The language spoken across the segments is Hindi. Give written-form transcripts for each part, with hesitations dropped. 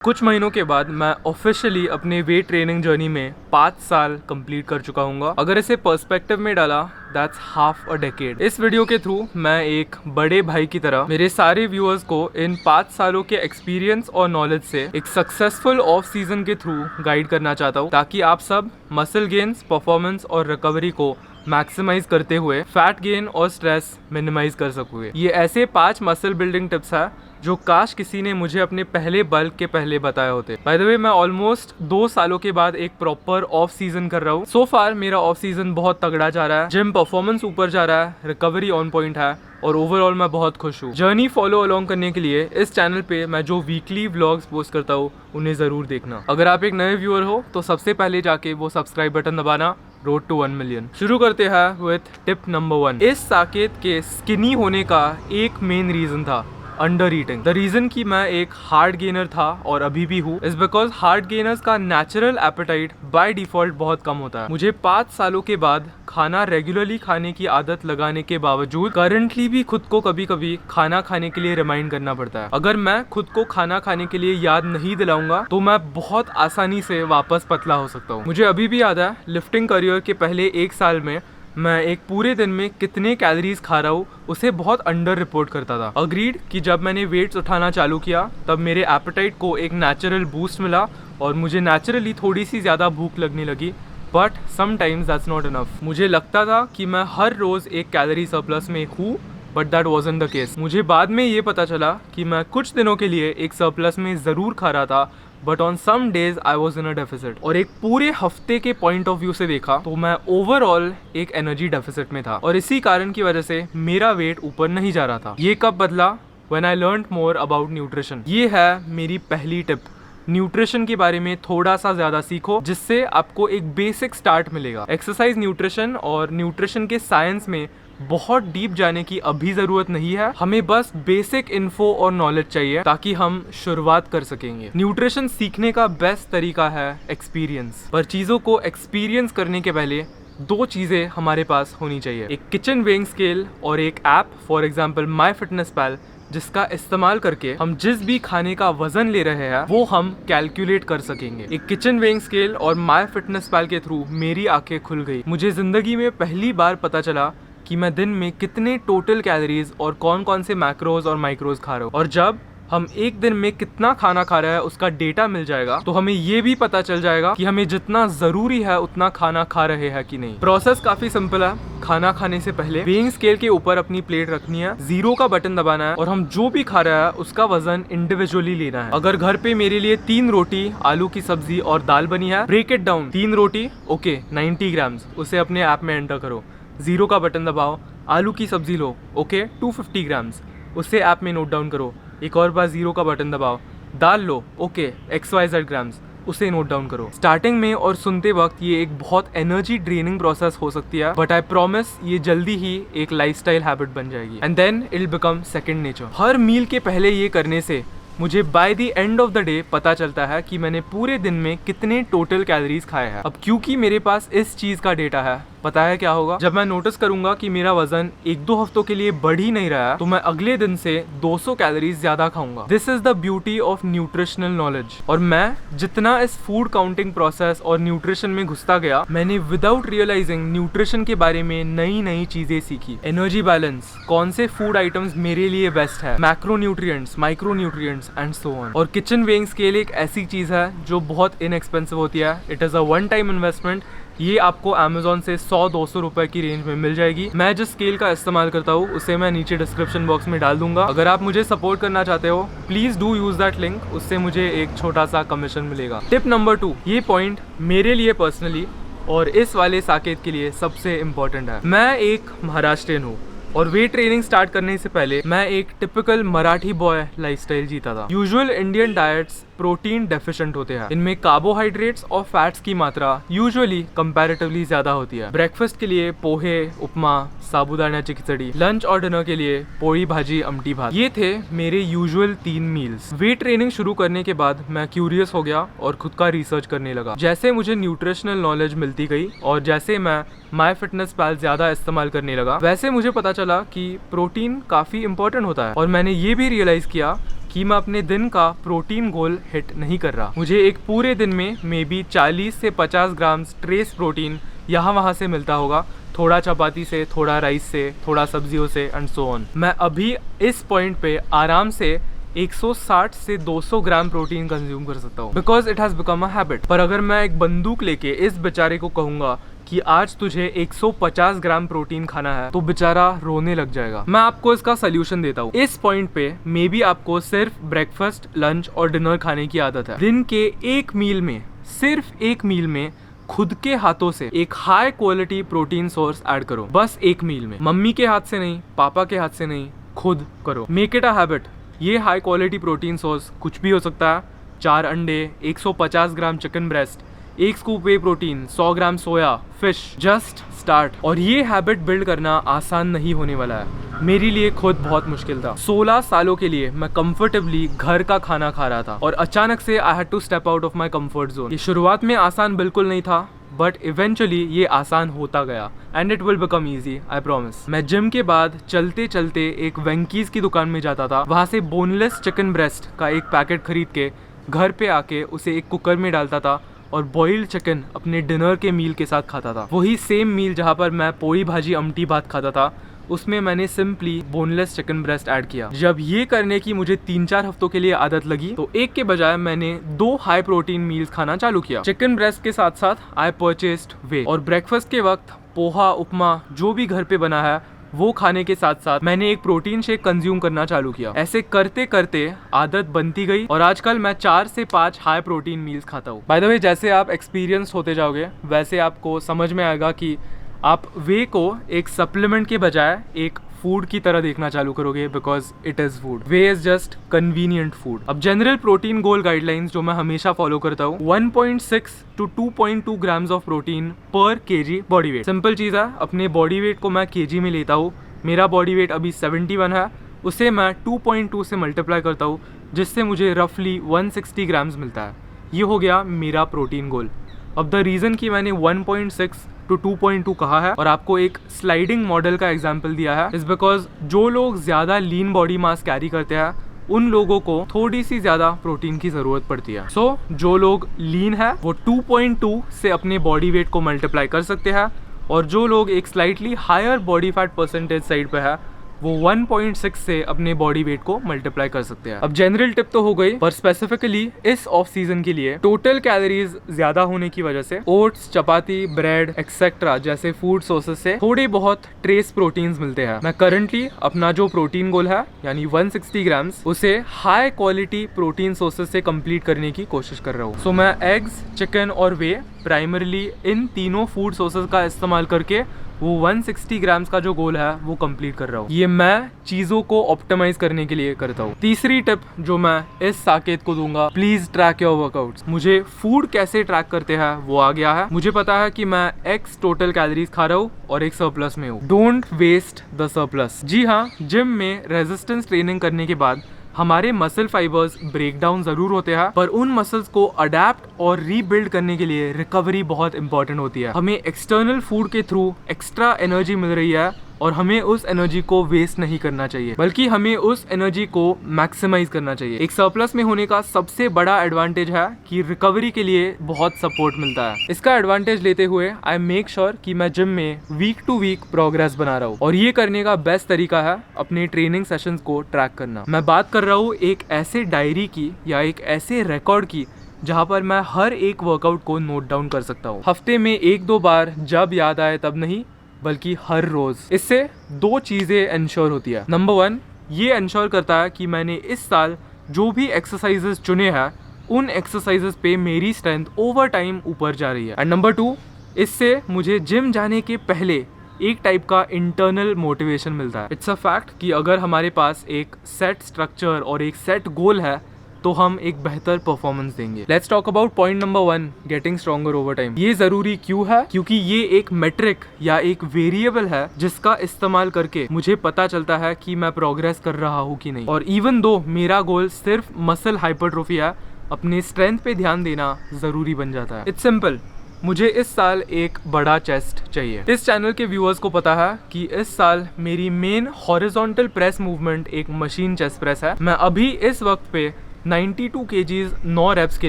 कुछ महीनों के बाद मैं ऑफिशियली अपने वेट ट्रेनिंग जर्नी में 5 साल कंप्लीट कर चुका हूँ। अगर इसे पर्सपेक्टिव में डाला दैट्स हाफ अ डेकेड। इस वीडियो के थ्रू मैं एक बड़े भाई की तरह मेरे सारे व्यूअर्स को इन 5 सालों के एक्सपीरियंस और नॉलेज से एक सक्सेसफुल ऑफ सीजन के थ्रू गाइड करना चाहता हूँ, ताकि आप सब मसल गेन्स, परफॉर्मेंस और रिकवरी को मैक्सिमाइज करते हुए फैट गेन और स्ट्रेस मिनिमाइज कर सकोगे। ये ऐसे 5 मसल बिल्डिंग टिप्स है जो काश किसी ने मुझे अपने पहले बल्क के पहले बताया होते। बाय द वे, मैं ऑलमोस्ट 2 सालों के बाद एक प्रॉपर ऑफ सीजन कर रहा हूँ। सो फार मेरा ऑफ सीजन बहुत तगड़ा जा रहा है, जिम परफॉर्मेंस ऊपर जा रहा है, रिकवरी ऑन पॉइंट है और ओवरऑल मैं बहुत खुश हूँ। जर्नी फॉलो अलोंग करने के लिए इस चैनल पे मैं जो वीकली व्लॉग्स पोस्ट करता हूँ उन्हें जरूर देखना। अगर आप एक नए व्यूअर हो तो सबसे पहले जाके वो सब्सक्राइब बटन दबाना। Road to 1 million. शुरू करते हैं विथ टिप नंबर 1। इस साकेत के स्किनी होने का एक मेन रीजन था अंडर ईटिंग। द रीजन कि मैं एक हार्ड गेनर था और अभी भी हूँ इज बिकॉज हार्ड गेनर्स का नेचुरल एपेटाइट बाय डिफॉल्ट बहुत कम होता है। मुझे 5 सालों के बाद खाना रेगुलरली खाने की आदत लगाने के बावजूद करंटली भी खुद को कभी कभी खाना खाने के लिए रिमाइंड करना पड़ता है। अगर मैं खुद को खाना खाने के लिए याद नहीं दिलाऊंगा तो मैं बहुत आसानी से वापस पतला हो सकता हूँ। मुझे अभी भी याद है लिफ्टिंग करियर के पहले 1 साल में मैं एक पूरे दिन में कितने कैलोरीज खा रहा हूँ उसे बहुत अंडर रिपोर्ट करता था। अग्रीड कि जब मैंने वेट्स उठाना चालू किया तब मेरे एपेटाइट को एक नेचुरल बूस्ट मिला और मुझे नेचुरली थोड़ी सी ज़्यादा भूख लगने लगी, but sometimes that's not enough. मुझे लगता था कि मैं हर रोज़ एक कैलोरी सरप्लस में हूँ, but that wasn't the case. मुझे बाद में ये पता चला कि मैं कुछ दिनों के लिए एक सरप्लस में ज़रूर खा रहा था, but on some days I was in a deficit. और एक पूरे हफ्ते के पॉइंट ऑफ व्यू से देखा तो मैं ओवरऑल एक एनर्जी डेफिसिट में था और इसी कारण की वजह से मेरा वेट ऊपर नहीं जा रहा था। ये कब बदला? When I learned more about nutrition. ये है मेरी पहली टिप। न्यूट्रिशन के बारे में थोड़ा सा ज्यादा सीखो, जिससे आपको एक बेसिक स्टार्ट मिलेगा। एक्सरसाइज न्यूट्रिशन और न्यूट्रिशन के साइंस में बहुत डीप जाने की अभी जरूरत नहीं है। हमें बस बेसिक इन्फो और नॉलेज चाहिए ताकि हम शुरुआत कर सकेंगे। न्यूट्रिशन सीखने का बेस्ट तरीका है एक्सपीरियंस। पर चीजों को एक्सपीरियंस करने के पहले 2 चीजें हमारे पास होनी चाहिए, एक किचन वेइंग स्केल और एक ऐप, फॉर एग्जाम्पल MyFitnessPal, जिसका इस्तेमाल करके हम जिस भी खाने का वजन ले रहे हैं वो हम कैलकुलेट कर सकेंगे। एक किचन वेइंग स्केल और MyFitnessPal के थ्रू मेरी आंखें खुल गई। मुझे जिंदगी में पहली बार पता चला कि मैं दिन में कितने टोटल कैलोरीज और कौन कौन से मैक्रोज और माइक्रोज खा रहा हूँ। और जब हम एक दिन में कितना खाना खा रहे हैं उसका डेटा मिल जाएगा तो हमें ये भी पता चल जाएगा कि हमें जितना जरूरी है उतना खाना खा रहे हैं कि नहीं। प्रोसेस काफी सिंपल है। खाना खाने से पहले वेइंग स्केल के ऊपर अपनी प्लेट रखनी है, 0 का बटन दबाना है और हम जो भी खा रहे हैं उसका वजन इंडिविजुअली लेना है। अगर घर पे मेरे लिए 3 रोटी, आलू की सब्जी और दाल बनी है, ब्रेक इट डाउन। 3 रोटी ओके 90 ग्राम्स, उसे अपने ऐप में एंटर करो। 0 का बटन दबाओ, आलू की सब्जी लो, ओके 250 ग्राम्स, उसे ऐप में नोट डाउन करो। एक और बार 0 का बटन दबाओ, दाल लो, ओके XYZ ग्राम्स, उसे नोट डाउन करो। स्टार्टिंग में और सुनते वक्त ये एक बहुत एनर्जी ड्रेनिंग प्रोसेस हो सकती है, बट आई प्रॉमिस ये जल्दी ही एक लाइफस्टाइल हैबिट बन जाएगी and then it will become second nature. हर मील के पहले ये करने से मुझे by the end of the day पता चलता है कि मैंने पूरे दिन में कितने टोटल कैलोरीज खाए हैं। अब क्योंकि मेरे पास इस चीज का डेटा है, पता है क्या होगा? जब मैं नोटिस करूंगा कि मेरा वजन 1-2 हफ्तों के लिए बढ़ ही नहीं रहा है तो मैं अगले दिन से 200 कैलोरीज ज्यादा खाऊंगा। This is the beauty of nutritional knowledge. और मैं जितना इस फूड काउंटिंग प्रोसेस और न्यूट्रिशन में घुसता गया, मैंने विदाउट रियलाइजिंग न्यूट्रिशन के बारे में नई नई चीजें सीखी। एनर्जी बैलेंस, कौन से फूड आइटम्स मेरे लिए बेस्ट है, macro nutrients, micro nutrients and so on. और किचन वेइंग स्केल एक ऐसी चीज है जो बहुत इनएक्सपेंसिव होती है। It is a one time investment. ये आपको Amazon से 100-200 रुपए की रेंज में मिल जाएगी। मैं जिस स्केल का इस्तेमाल करता हूँ उसे मैं नीचे डिस्क्रिप्शन बॉक्स में डाल दूंगा। अगर आप मुझे सपोर्ट करना चाहते हो please do use that link, उससे मुझे एक छोटा सा कमीशन मिलेगा। टिप नंबर 2, ये पॉइंट मेरे लिए पर्सनली और इस वाले साकेत के लिए सबसे इम्पोर्टेंट है। मैं एक महाराष्ट्रियन हूँ और वेट ट्रेनिंग स्टार्ट करने से पहले मैं एक टिपिकल मराठी बॉय लाइफस्टाइल जीता था। Usual Indian diets protein deficient होते हैं। इनमें कार्बोहाइड्रेट्स और फैट्स की मात्रा यूजुअली कंपैरेटिवली ज्यादा होती है। ब्रेकफास्ट के लिए पोहे, उपमा, साबूदाना की खिचड़ी, लंच और डिनर के लिए पोड़ी भाजी, अमटी भात। ये थे मेरे यूजुअल 3 मील्स। वेट ट्रेनिंग शुरू करने के बाद मैं क्यूरियस हो गया और खुद का रिसर्च करने लगा। जैसे मुझे न्यूट्रिशनल नॉलेज मिलती गई और जैसे मैं MyFitnessPal ज्यादा इस्तेमाल करने लगा, वैसे मुझे पता चला कि प्रोटीन काफी इंपॉर्टेंट होता है। और मैंने ये भी रियलाइज किया कि मैं अपने दिन का प्रोटीन गोल हिट नहीं कर रहा। मुझे एक पूरे दिन में मे बी 40 से 50 ग्राम ट्रेस प्रोटीन यहाँ वहाँ से मिलता होगा, थोड़ा चपाती से, थोड़ा राइस से, थोड़ा सब्जियों से एंड सो ऑन। मैं अभी इस पॉइंट पे आराम से 160 से 200 ग्राम प्रोटीन कंज्यूम कर सकता हूँ, because it has become a habit. पर अगर मैं एक बंदूक लेके इस बेचारे को कहूंगा कि आज तुझे 150 ग्राम प्रोटीन खाना है, तो बेचारा रोने लग जाएगा। मैं आपको इसका सोल्यूशन देता हूँ। इस पॉइंट पे मे बी आपको सिर्फ ब्रेकफास्ट, लंच और डिनर खाने की आदत है। दिन के एक मील में, सिर्फ एक मील में खुद के हाथों से एक high quality protein source add करो। बस एक मील में, मम्मी के हाथ से नहीं, पापा के हाथ से नहीं, खुद करो। Make it a habit. ये हाई क्वालिटी प्रोटीन सोर्स कुछ भी हो सकता है। 4 अंडे, 150 gram chicken breast, 1 scoop whey protein, 100 ग्राम सोया, फिश। Just start. और ये हैबिट बिल्ड करना आसान नहीं होने वाला है। मेरे लिए खुद बहुत मुश्किल था। 16 सालों के लिए मैं कंफर्टेबली घर का खाना खा रहा था और अचानक से I had to step out of my comfort zone. ये शुरुआत में आसान बिल्कुल नहीं था, बट इवेंचुअली ये आसान होता गया and it will become easy, I promise. मैं जिम के बाद चलते चलते एक वेंकीज की दुकान में जाता था। वहाँ से बोनलेस चिकन ब्रेस्ट का एक पैकेट खरीद के घर पे आके उसे एक कुकर में डालता था और बॉइल्ड चिकन अपने डिनर के मील के साथ खाता था। वही सेम मील जहाँ पर मैं पोई भाजी अमटी भात खाता था, उसमें मैंने simply boneless chicken breast add किया। जब ये करने की मुझे 3-4 हफ्तों के लिए आदत लगी, तो एक के बजाय मैंने 2 हाई प्रोटीन मील्स खाना चालू किया। चिकन ब्रेस्ट के साथ साथ आई परचेस्ड वे, और ब्रेकफास्ट के वक्त पोहा, उपमा जो भी घर पे बना है वो खाने के साथ साथ मैंने एक प्रोटीन शेक कंज्यूम करना चालू किया। ऐसे करते करते आदत बनती गई और आजकल मैं 4 से 5 हाई प्रोटीन मील्स खाता हूँ। बाय द वे, जैसे आप एक्सपीरियंस होते जाओगे वैसे आपको समझ में आएगा कि आप वे को एक सप्लीमेंट के बजाय एक फूड की तरह देखना चालू करोगे, because it is food. Way is just convenient food. अब जनरल प्रोटीन गोल गाइडलाइंस जो मैं हमेशा फॉलो करता हूँ, 1.6 to 2.2 ग्राम्स ऑफ प्रोटीन पर केजी बॉडी वेट। सिंपल चीज है, अपने बॉडी वेट को मैं केजी में लेता हूँ। मेरा बॉडी वेट अभी 71 है, उसे मैं 2.2 से मल्टीप्लाई करता हूँ, जिससे मुझे रफली 160 ग्राम्स मिलता है। ये हो गया मेरा प्रोटीन गोल। अब द रीजन कि मैंने 1.6 to 2.2 कहा है और आपको एक स्लाइडिंग मॉडल का एग्जाम्पल दिया है, इज बिकॉज जो लोग ज्यादा लीन बॉडी मास कैरी करते हैं उन लोगों को थोड़ी सी ज्यादा प्रोटीन की जरूरत पड़ती है। सो जो लोग लीन है वो 2.2 से अपने बॉडी वेट को मल्टीप्लाई कर सकते हैं, और जो लोग एक slightly higher body fat percentage side पे है वो 1.6 से अपने बॉडी वेट को मल्टीप्लाई कर सकते हैं। अब जनरल टिप तो हो गई, पर स्पेसिफिकली इस ऑफ सीजन के लिए टोटल कैलोरीज ज्यादा होने की वजह से ओट्स, चपाती, ब्रेड एक्सेट्रा जैसे फूड सोर्सेज से थोड़े बहुत ट्रेस प्रोटीन्स मिलते हैं। मैं करंटली अपना जो प्रोटीन गोल है यानी 160 ग्राम्स, उसे हाई क्वालिटी प्रोटीन सोर्सेज से कंप्लीट करने की कोशिश कर रहा हूँ। सो मैं एग्स, चिकन और वे प्राइमरली इन तीनों फूड सोर्सेज का इस्तेमाल करके वो 160 ग्राम्स का जो गोल है वो कंप्लीट कर रहा हूँ। ये मैं चीजों को ऑप्टिमाइज करने के लिए करता हूँ। तीसरी टिप जो मैं इस साकेत को दूंगा, प्लीज ट्रैक योर वर्कआउट्स। मुझे फूड कैसे ट्रैक करते हैं वो आ गया है। मुझे पता है कि मैं एक्स टोटल कैलोरीज खा रहा हूँ और एक सरप्लस में हूँ। Don't waste the surplus. जी हाँ, जिम में रेजिस्टेंस ट्रेनिंग करने के बाद हमारे मसल फाइबर्स ब्रेक डाउन जरूर होते हैं, पर उन मसल्स को अडेप्ट और रीबिल्ड करने के लिए रिकवरी बहुत इंपॉर्टेंट होती है। हमें एक्सटर्नल फूड के थ्रू एक्स्ट्रा एनर्जी मिल रही है और हमें उस एनर्जी को वेस्ट नहीं करना चाहिए, बल्कि हमें उस एनर्जी को मैक्सिमाइज करना चाहिए। एक सरप्लस में होने का सबसे बड़ा एडवांटेज है कि रिकवरी के लिए बहुत सपोर्ट मिलता है। इसका एडवांटेज लेते हुए आई मेक श्योर कि मैं जिम में वीक टू वीक प्रोग्रेस बना रहा हूँ, और ये करने का बेस्ट तरीका है अपने ट्रेनिंग सेशंस को ट्रैक करना। मैं बात कर रहा हूँ एक ऐसे डायरी की या एक ऐसे रिकॉर्ड की जहाँ पर मैं हर एक वर्कआउट को नोट डाउन कर सकता हूँ। हफ्ते में 1-2 बार जब याद आए तब नहीं, बल्कि हर रोज। इससे 2 चीजें इंश्योर होती है। नंबर 1, ये इंश्योर करता है कि मैंने इस साल जो भी एक्सरसाइजेस चुने हैं उन एक्सरसाइजेस पे मेरी स्ट्रेंथ ओवर टाइम ऊपर जा रही है। एंड नंबर 2, इससे मुझे जिम जाने के पहले एक टाइप का इंटरनल मोटिवेशन मिलता है। इट्स अ फैक्ट कि अगर हमारे पास एक सेट स्ट्रक्चर और एक सेट गोल है तो हम एक बेहतर परफॉर्मेंस देंगे। Let's talk about point number 1, getting stronger over time. ये जरूरी क्यों है? क्योंकि ये एक मेट्रिक या एक वेरिएबल है जिसका इस्तेमाल करके मुझे पता चलता है कि मैं प्रोग्रेस कर रहा हूँ कि नहीं। और इवन दो मेरा गोल सिर्फ मसल हाइपरट्रोफी है, अपने स्ट्रेंथ पे ध्यान देना जरूरी बन जाता है। इट्स सिंपल, मुझे इस साल एक बड़ा चेस्ट चाहिए। इस चैनल के व्यूअर्स को पता है कि इस साल मेरी मेन हॉरिजॉन्टल प्रेस मूवमेंट एक मशीन चेस्ट प्रेस है। मैं अभी इस वक्त पे 92 kgs 9 रेप्स के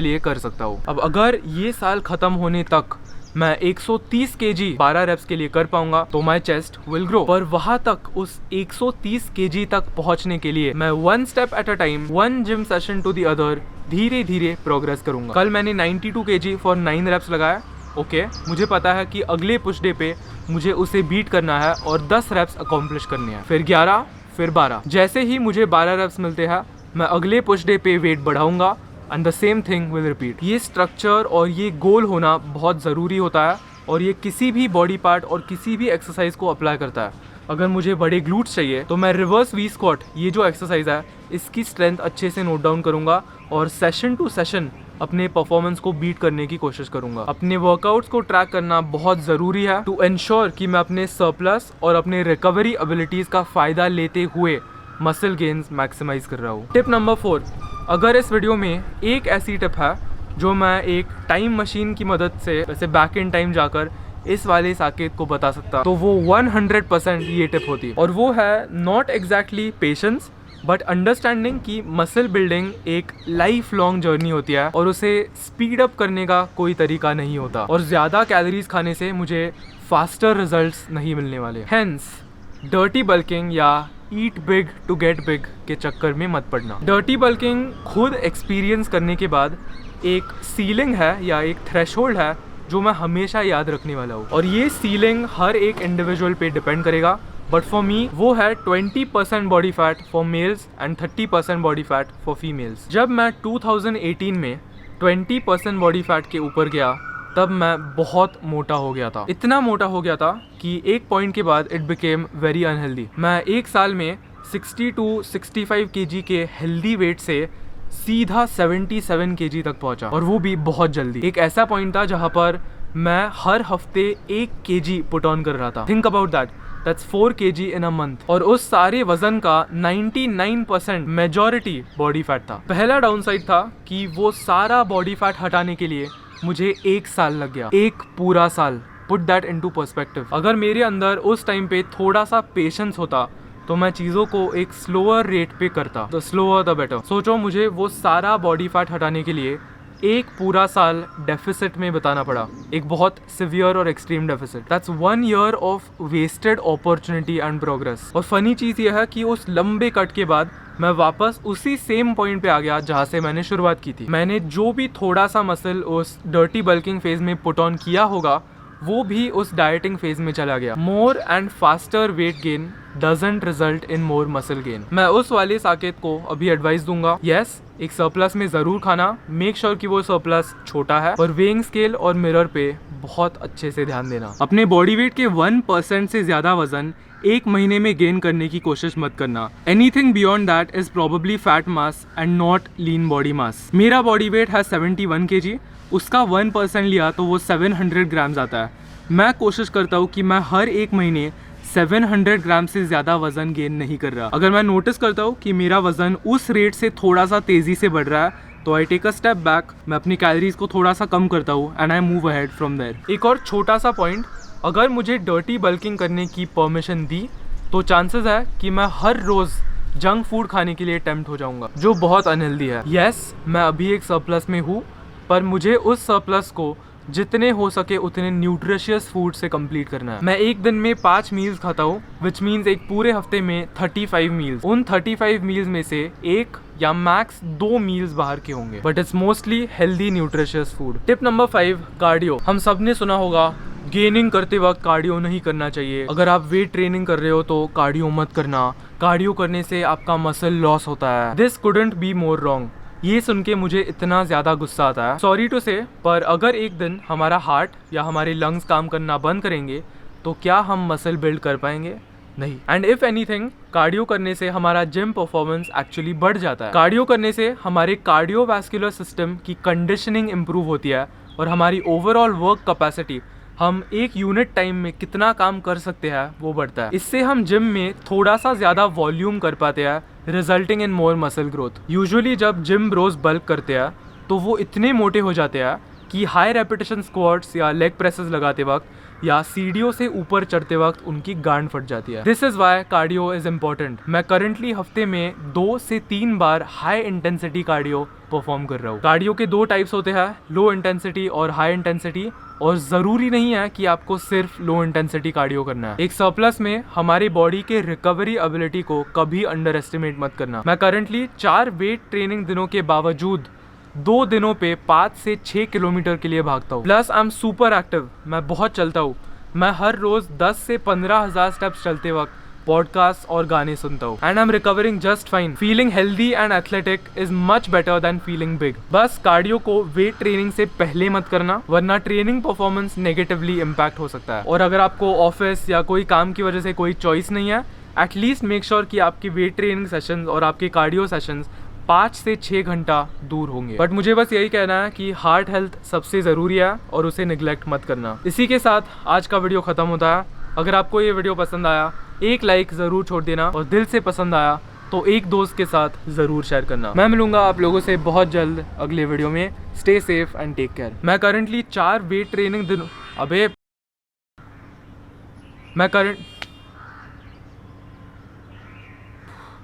लिए कर सकता हूँ। अब अगर ये साल खत्म होने तक मैं 130 kg 12 रेप्स के लिए कर पाऊंगा तो माई चेस्ट विल ग्रो। पर वहां तक उस 130 kg तक पहुंचने के लिए मैं 1 step at a time, 1 gym session to the other धीरे धीरे प्रोग्रेस करूंगा। कल मैंने 92 kg फॉर 9 रेप्स लगाया। ओके, मुझे पता है कि अगले पुश डे पे मुझे उसे बीट करना है और 10 रेप्स अकॉम्प्लिश करने हैं, फिर 11, फिर 12। जैसे ही मुझे 12 रेप्स मिलते हैं मैं अगले पुश डे पे वेट बढ़ाऊंगा and the same thing will repeat. ये स्ट्रक्चर और ये गोल होना बहुत ज़रूरी होता है और ये किसी भी बॉडी पार्ट और किसी भी एक्सरसाइज को अप्लाई करता है। अगर मुझे बड़े ग्लूट्स चाहिए तो मैं रिवर्स वी स्क्वाट, ये जो एक्सरसाइज है, इसकी स्ट्रेंथ अच्छे से नोट डाउन करूंगा और सेशन टू सेशन अपने परफॉर्मेंस को बीट करने की कोशिश करूंगा। अपने वर्कआउट्स को ट्रैक करना बहुत ज़रूरी है टू एंश्योर कि मैं अपने सरप्लस और अपने रिकवरी एबिलिटीज़ का फ़ायदा लेते हुए मसल गेन्स मैक्सिमाइज कर रहा हूँ। टिप नंबर 4, अगर इस वीडियो में एक ऐसी टिप है जो मैं एक टाइम मशीन की मदद से वैसे बैक इन टाइम जाकर इस वाले साकेत को बता सकता तो वो 100% ये टिप होती, और वो है not exactly patience but understanding कि मसल बिल्डिंग एक लाइफ लॉन्ग जर्नी होती है और उसे स्पीड अप करने का कोई तरीका नहीं होता और ज़्यादा कैलोरीज खाने से मुझे फास्टर रिजल्ट्स नहीं मिलने वाले। हेंस डर्टी बल्किंग या ईट बिग टू गेट बिग के चक्कर में मत पड़ना। डर्टी बल्किंग खुद एक्सपीरियंस करने के बाद एक सीलिंग है या एक थ्रेशोल्ड है जो मैं हमेशा याद रखने वाला हूँ, और ये सीलिंग हर एक इंडिविजुअल पे डिपेंड करेगा, बट फॉर मी वो है 20% body fat for mails and 30% body fat for females. जब मैं 2018 में 20% बॉडी फैट के ऊपर गया तब मैं बहुत मोटा हो गया था। इतना मोटा हो गया था कि एक पॉइंट के बाद इट बिकेम वेरी अनहेल्दी। मैं एक साल में 60 to 65 kg के हेल्दी वेट से सीधा 77 kg तक पहुंचा, और वो भी बहुत जल्दी। एक ऐसा पॉइंट था जहां पर मैं हर हफ्ते 1 kg पुट ऑन कर रहा था। Think about that, that's 4 kg in a month. और उस सारे वजन का 99% मेजॉरिटी बॉडी फैट था। पहला डाउनसाइड था कि वो सारा बॉडी फैट हटाने के लिए मुझे 1 साल लग गया, एक पूरा साल। Put that into perspective. अगर मेरे अंदर उस टाइम पे थोड़ा सा पेशेंस होता तो मैं चीज़ों को एक स्लोअर रेट पे करता, द स्लोअर द बेटर। सोचो, मुझे वो सारा बॉडी फैट हटाने के लिए एक पूरा साल डेफिसिट में बिताना पड़ा, एक बहुत सिवियर और extreme deficit. That's 1 year of wasted opportunity and progress. और फनी चीज़ ये है कि उस लंबे कट के बाद मैं वापस उसी सेम पॉइंट पे आ गया जहाँ से मैंने शुरुआत की थी। मैंने जो भी थोड़ा सा मसल उस डर्टी बल्किंग फेज में पुट ऑन किया होगा वो भी उस डाइटिंग फेज में चला गया। More and faster weight gain doesn't result in more muscle gain. मैं उस वाले साकेत को अभी एडवाइस दूंगा, यस, एक सरप्लस में ज़रूर खाना, मेक श्योर कि वो सरप्लस छोटा है, और वेइंग स्केल और मिरर पे बहुत अच्छे से ध्यान देना। अपने बॉडी वेट के 1% से ज़्यादा वजन एक महीने में गेन करने की कोशिश मत करना। Anything beyond that is probably fat mass and not lean body mass. मेरा बॉडी वेट है 71 kg, उसका 1% लिया तो वो 700 ग्राम्स आता है। मैं कोशिश करता हूँ कि मैं हर एक महीने 700 ग्राम से ज़्यादा वजन गेन नहीं कर रहा। अगर मैं नोटिस करता हूँ कि मेरा वजन उस रेट से थोड़ा सा तेज़ी से बढ़ रहा है तो I take a step back, मैं अपनी कैलोरीज को थोड़ा सा कम करता हूँ and I move ahead from there. एक और छोटा सा पॉइंट, अगर मुझे डर्टी बल्किंग करने की परमिशन दी तो चांसेस है कि मैं हर रोज़ जंक फूड खाने के लिए टेम्प्ट हो जाऊंगा, जो बहुत अनहेल्दी है। यस, मैं अभी एक सरप्लस में हूँ, पर मुझे उस सरप्लस को जितने हो सके उतने न्यूट्रिशियस फूड से कंप्लीट करना है। मैं एक दिन में 5 मील्स खाता हूँ, विच मीन्स एक पूरे हफ्ते में 35 मील्स। उन 35 मील्स में से 1 या मैक्स 2 मील्स बाहर के होंगे, but it's mostly healthy nutritious food. Tip number 5, cardio. हम सब ने सुना होगा गेनिंग करते वक्त कार्डियो नहीं करना चाहिए। अगर आप वेट ट्रेनिंग कर रहे हो तो कार्डियो मत करना, कार्डियो करने से आपका मसल लॉस होता है। This couldn't be more wrong. ये सुन के मुझे इतना ज़्यादा गुस्सा आता है, सॉरी टू से, पर अगर एक दिन हमारा हार्ट या हमारे लंग्स काम करना बंद करेंगे तो क्या हम मसल बिल्ड कर पाएंगे? नहीं। एंड इफ एनीथिंग, कार्डियो करने से हमारा जिम परफॉर्मेंस एक्चुअली बढ़ जाता है। कार्डियो करने से हमारे कार्डियोवैस्कुलर सिस्टम की कंडीशनिंग इंप्रूव होती है और हमारी ओवरऑल वर्क कैपेसिटी, हम एक यूनिट टाइम में कितना काम कर सकते हैं, वो बढ़ता है। इससे हम जिम में थोड़ा सा ज़्यादा वॉल्यूम कर पाते हैं, resulting in more muscle growth. Usually जब जिम ब्रोज बल्क करते हैं तो वो इतने मोटे हो जाते हैं कि हाई रेपिटेशन स्क्वाट्स या लेग प्रेसेस लगाते वक्त या सीढ़ियों से ऊपर चढ़ते वक्त उनकी गांड फट जाती है। This is why cardio is important. मैं करंटली हफ्ते में 2 से 3 बार हाई इंटेंसिटी कार्डियो परफॉर्म कर रहा हूँ। कार्डियो के 2 टाइप्स होते हैं, लो इंटेंसिटी और हाई इंटेंसिटी, और ज़रूरी नहीं है कि आपको सिर्फ लो इंटेंसिटी कार्डियो करना है। एक सरप्लस में हमारी बॉडी के रिकवरी एबिलिटी को कभी अंडर एस्टिमेट मत करना। मैं करंटली 4 वेट ट्रेनिंग दिनों के बावजूद 2 दिनों पे 5 से 6 किलोमीटर के लिए भागता हूँ। Plus I am super active, मैं बहुत चलता हूँ। मैं हर रोज़ 10 से 15,000 स्टेप्स चलते वक्त पॉडकास्ट और गाने सुनता हूँ। And I am recovering just fine. Feeling healthy and athletic is much better than feeling big. बस कार्डियो को वेट ट्रेनिंग से पहले मत करना, वरना ट्रेनिंग परफॉर्मेंस नेगेटिवली इम्पैक्ट हो सकता है। और अगर आपको ऑफिस या कोई काम की वजह से कोई चॉइस नहीं है, एटलीस्ट मेक श्योर कि आपकी वेट ट्रेनिंग सेशंस और आपके कार्डियो सेशंस 5 से 6 घंटा दूर होंगे। बट मुझे बस यही कहना है कि हार्ट हेल्थ सबसे ज़रूरी है और उसे निगलेक्ट मत करना। इसी के साथ आज का वीडियो ख़त्म होता है। अगर आपको ये वीडियो पसंद आया, एक लाइक ज़रूर छोड़ देना, और दिल से पसंद आया तो एक दोस्त के साथ ज़रूर शेयर करना। मैं मिलूंगा आप लोगों से बहुत जल्द अगले वीडियो में। Stay safe and take care. मैं करंटली 4 वेट ट्रेनिंग दिन